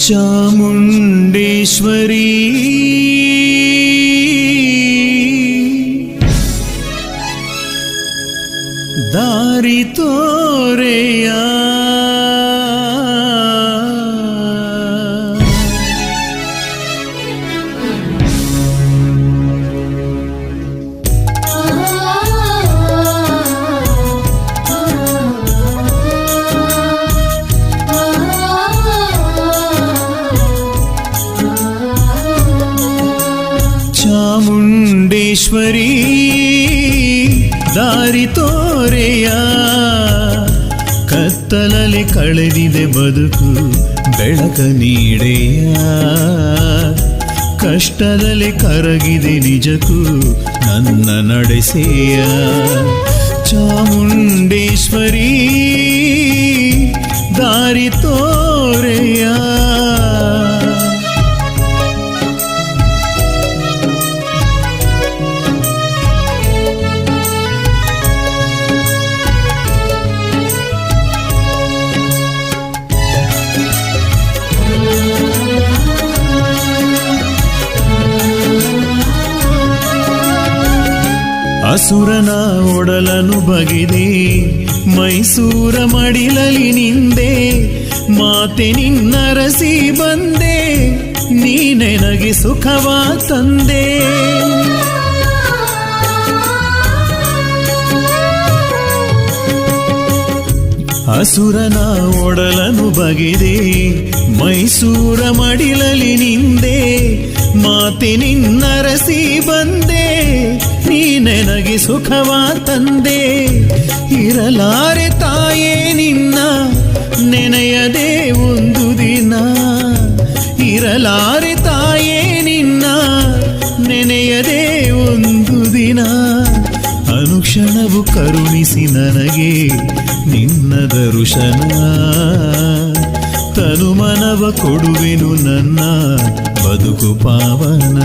ಚಾಮುಂಡೇಶ್ವರಿ ದಾರಿ ತೋರೆಯ ಚಾಮುಂಡೇಶ್ವರಿ ದಾರಿ ತೋರೆಯ ಕತ್ತಲಲ್ಲಿ ಕಳೆದಿದೆ ಬದುಕು ಬೆಳಕ ನೀಡೆಯ ಕಷ್ಟದಲ್ಲಿ ಕರಗಿದೆ ನಿಜಕ್ಕೂ ನನ್ನ ನಡೆಸೆಯ ಚಾಮುಂಡೇಶ್ವರಿ ದಾರಿ ತೋರೆಯ ಅಸುರನ ಒಡಲನು ಬಗೆದೆ ಮೈಸೂರ ಮಡಿಲಲಿ ನಿಂದೆ ಮಾತೆ ನಿನ್ನರಸಿ ಬಂದೆ ನೀನೆನಗೆ ಸುಖವ ತಂದೆ ಅಸುರನ ಒಡಲನು ಬಗೆದೆ ಮೈಸೂರ ಮಡಿಲಲಿ ನಿಂದೆ ಮಾತೆ ನಿನ್ನರಸಿ ಬಂದೆ ನೀನೆನಗೆ ಸುಖವ ತಂದೆ ಇರಲಾರೆ ತಾಯೇ ನಿನ್ನ ನೆನೆಯದೆ ಒಂದು ದಿನ ಇರಲಾರೆ ತಾಯೇ ನಿನ್ನ ನೆನೆಯದೆ ಒಂದು ದಿನ ಅನುಕ್ಷಣವು ಕರುಣಿಸಿ ನನಗೆ ನಿನ್ನ ದರ್ಶನ ತನುಮನವ ಕೊಡುವೆನು ನನ್ನ ಬದುಕು ಪಾವನ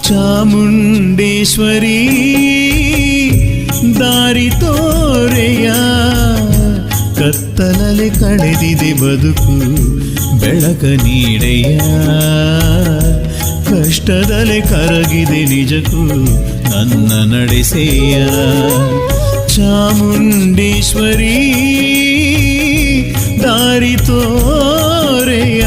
ಚಾಮುಂಡೇಶ್ವರಿ ದಾರಿ ತೋರೆಯ ಕತ್ತಲಲ್ಲಿ ಕಳೆದಿದೆ ಬದುಕು ಬೆಳಕ ನೀಡೆಯ ಕಷ್ಟದಲ್ಲಿ ಕರಗಿದೆ ನಿಜಕ್ಕೂ ನನ್ನ ನಡೆಸೆಯ ಚಾಮುಂಡೇಶ್ವರಿ ದಾರಿ ತೋರೆಯ